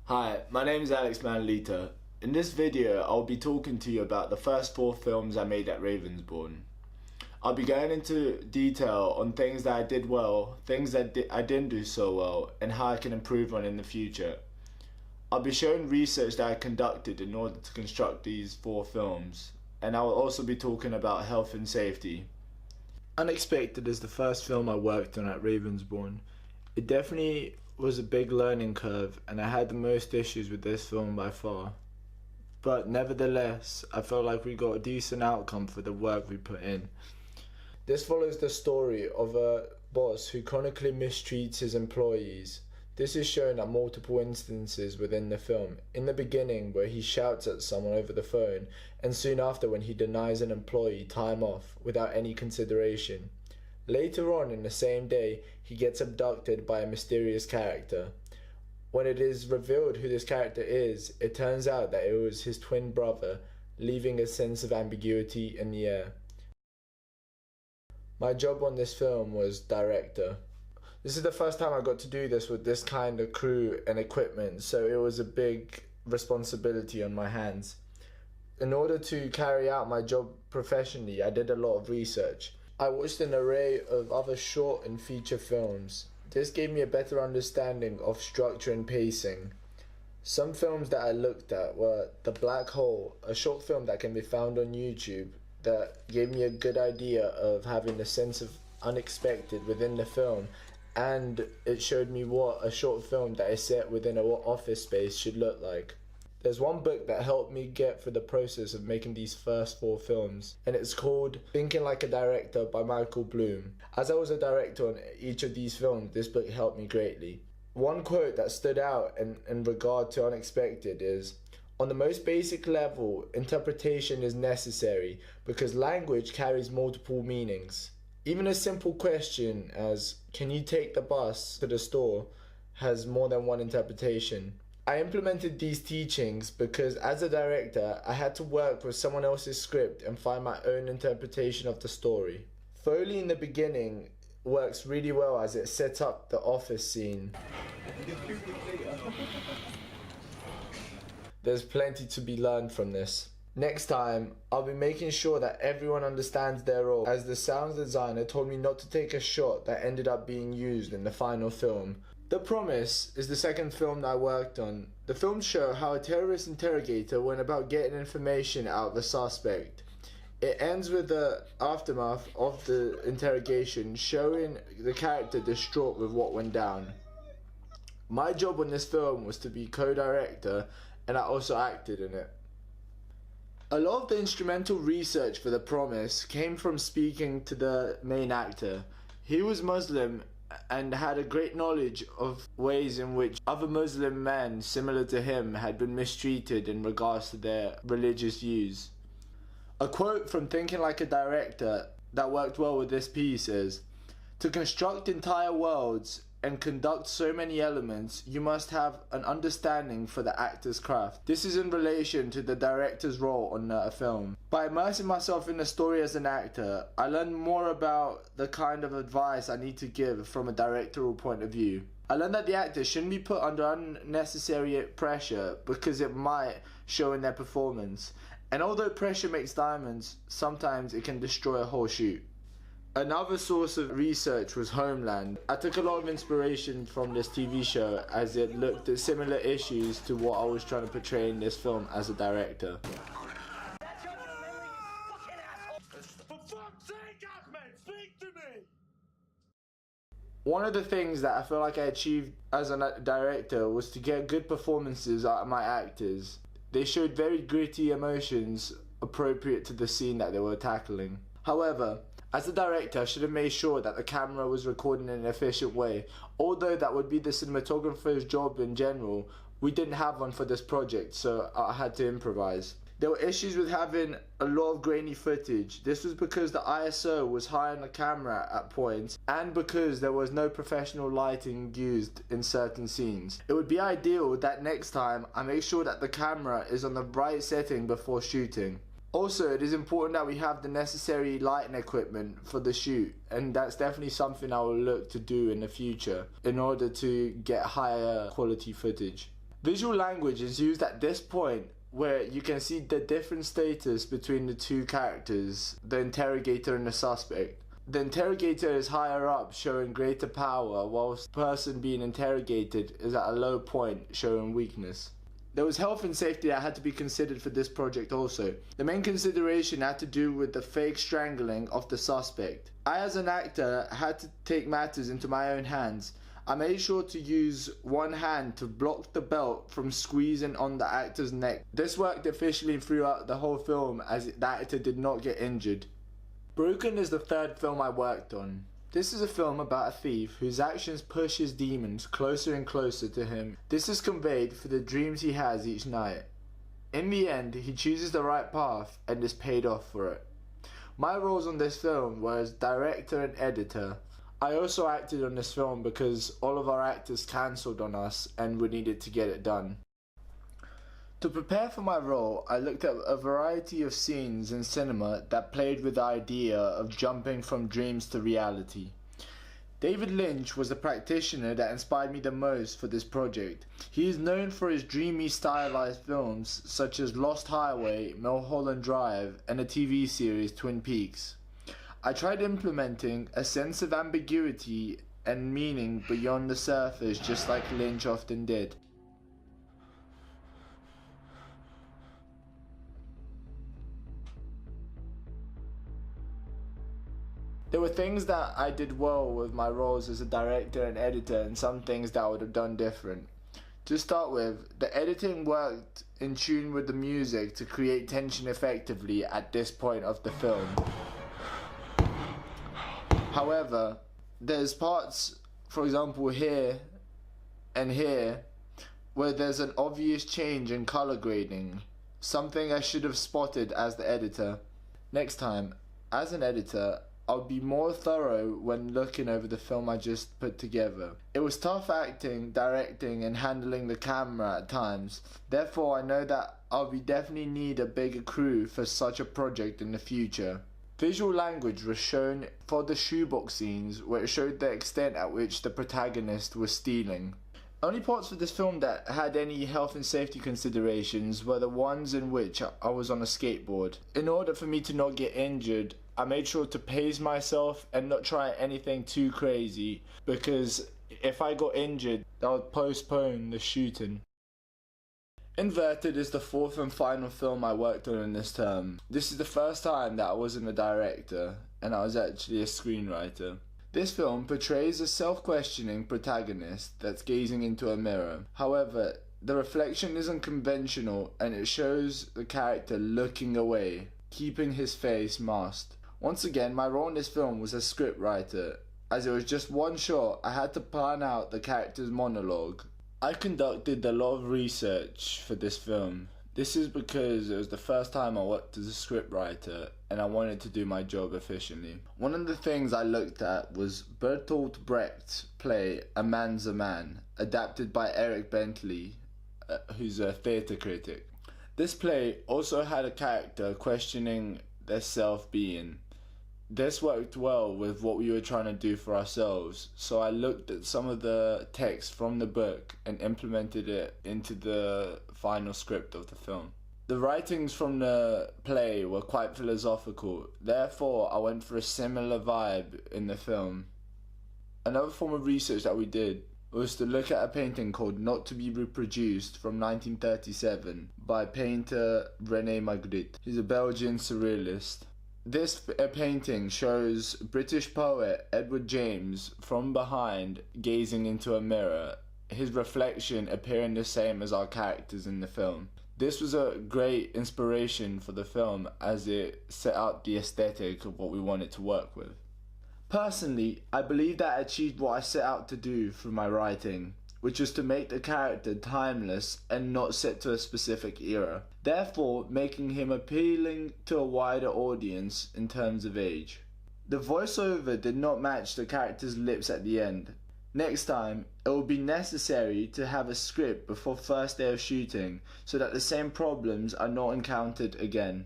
Hi, my name is Alex Manalita. In this video, I'll be talking to you about the first 4 films I made at Ravensbourne. I'll be going into detail on things that I did well, things that I didn't do so well, and how I can improve on in the future. I'll be showing research that I conducted in order to construct these 4 films, and I will also be talking about health and safety. Unexpected is the first film I worked on at Ravensbourne. It definitely was a big learning curve, and I had the most issues with this film by far. But nevertheless, I felt like we got a decent outcome for the work we put in. This follows the story of a boss who chronically mistreats his employees. This is shown at multiple instances within the film. In the beginning, where he shouts at someone over the phone, and soon after when he denies an employee time off without any consideration. Later on in the same day, he gets abducted by a mysterious character. When it is revealed who this character is, it turns out that it was his twin brother, leaving a sense of ambiguity in the air. My job on this film was director. This is the first time I got to do this with this kind of crew and equipment, so it was a big responsibility on my hands. In order to carry out my job professionally, I did a lot of research. I watched an array of other short and feature films. This gave me a better understanding of structure and pacing. Some films that I looked at were The Black Hole, a short film that can be found on YouTube that gave me a good idea of having a sense of unexpected within the film, and it showed me what a short film that is set within an office space should look like. There's one book that helped me get through the process of making these first 4 films, and it's called Thinking Like a Director by Michael Bloom. As I was a director on each of these films, this book helped me greatly. One quote that stood out in regard to unexpected is, "On the most basic level, interpretation is necessary because language carries multiple meanings. Even a simple question as, 'Can you take the bus to the store?' has more than one interpretation." I implemented these teachings because as a director, I had to work with someone else's script and find my own interpretation of the story. Foley in the beginning works really well as it sets up the office scene. There's plenty to be learned from this. Next time, I'll be making sure that everyone understands their role, as the sound designer told me not to take a shot that ended up being used in the final film. The Promise is the second film that I worked on. The films show how a terrorist interrogator went about getting information out of a suspect. It ends with the aftermath of the interrogation, showing the character distraught with what went down. My job on this film was to be co-director, and I also acted in it. A lot of the instrumental research for The Promise came from speaking to the main actor. He was Muslim and had a great knowledge of ways in which other Muslim men similar to him had been mistreated in regards to their religious views. A quote from Thinking Like a Director that worked well with this piece is, "To construct entire worlds and conduct so many elements, you must have an understanding for the actor's craft." This is in relation to the director's role on a film. By immersing myself in the story as an actor, I learned more about the kind of advice I need to give from a directorial point of view. I learned that the actor shouldn't be put under unnecessary pressure because it might show in their performance. And although pressure makes diamonds, sometimes it can destroy a whole shoot. Another source of research was Homeland. I took a lot of inspiration from this TV show as it looked at similar issues to what I was trying to portray in this film as a director. For fuck's sake, Ahmed, speak to me! One of the things that I feel like I achieved as a director was to get good performances out of my actors. They showed very gritty emotions appropriate to the scene that they were tackling. However, as a director, I should have made sure that the camera was recording in an efficient way. Although that would be the cinematographer's job in general, we didn't have one for this project, so I had to improvise. There were issues with having a lot of grainy footage. This was because the ISO was high on the camera at points, and because there was no professional lighting used in certain scenes. It would be ideal that next time I make sure that the camera is on the right setting before shooting. Also, it is important that we have the necessary lighting equipment for the shoot, and that's definitely something I will look to do in the future in order to get higher quality footage. Visual language is used at this point where you can see the different status between the two characters, the interrogator and the suspect. The interrogator is higher up, showing greater power, whilst the person being interrogated is at a low point, showing weakness. There was health and safety that had to be considered for this project also. The main consideration had to do with the fake strangling of the suspect. I, as an actor, had to take matters into my own hands. I made sure to use one hand to block the belt from squeezing on the actor's neck. This worked efficiently throughout the whole film as the actor did not get injured. Broken is the third film I worked on. This is a film about a thief whose actions push his demons closer and closer to him. This is conveyed through the dreams he has each night. In the end, he chooses the right path and is paid off for it. My roles on this film were as director and editor. I also acted on this film because all of our actors cancelled on us and we needed to get it done. To prepare for my role, I looked at a variety of scenes in cinema that played with the idea of jumping from dreams to reality. David Lynch was the practitioner that inspired me the most for this project. He is known for his dreamy stylized films such as Lost Highway, Mulholland Drive, and the TV series Twin Peaks. I tried implementing a sense of ambiguity and meaning beyond the surface, just like Lynch often did. There were things that I did well with my roles as a director and editor, and some things that I would have done different. To start with, the editing worked in tune with the music to create tension effectively at this point of the film. However, there's parts, for example here and here, where there's an obvious change in color grading, something I should have spotted as the editor. Next time, as an editor, I'll be more thorough when looking over the film I just put together. It was tough acting, directing, and handling the camera at times. Therefore, I know that I'll definitely need a bigger crew for such a project in the future. Visual language was shown for the shoebox scenes, where it showed the extent at which the protagonist was stealing. Only parts of this film that had any health and safety considerations were the ones in which I was on a skateboard. In order for me to not get injured, I made sure to pace myself and not try anything too crazy, because if I got injured, that would postpone the shooting. Inverted is the fourth and final film I worked on in this term. This is the first time that I wasn't a director, and I was actually a screenwriter. This film portrays a self-questioning protagonist that's gazing into a mirror. However, the reflection isn't conventional, and it shows the character looking away, keeping his face masked. Once again, my role in this film was as scriptwriter. As it was just one shot, I had to plan out the character's monologue. I conducted a lot of research for this film. This is because it was the first time I worked as a scriptwriter and I wanted to do my job efficiently. One of the things I looked at was Bertolt Brecht's play A Man's a Man, adapted by Eric Bentley, who's a theatre critic. This play also had a character questioning their self-being. This worked well with what we were trying to do for ourselves, so I looked at some of the text from the book and implemented it into the final script of the film. The writings from the play were quite philosophical, therefore I went for a similar vibe in the film. Another form of research that we did was to look at a painting called Not to be Reproduced from 1937 by painter René Magritte. He's a Belgian surrealist. This painting shows British poet Edward James from behind gazing into a mirror, his reflection appearing the same as our characters in the film. This was a great inspiration for the film as it set out the aesthetic of what we wanted to work with. Personally, I believe that I achieved what I set out to do through my writing, which was to make the character timeless and not set to a specific era, therefore making him appealing to a wider audience in terms of age. The voiceover did not match the character's lips at the end. Next time, it will be necessary to have a script before first day of shooting so that the same problems are not encountered again.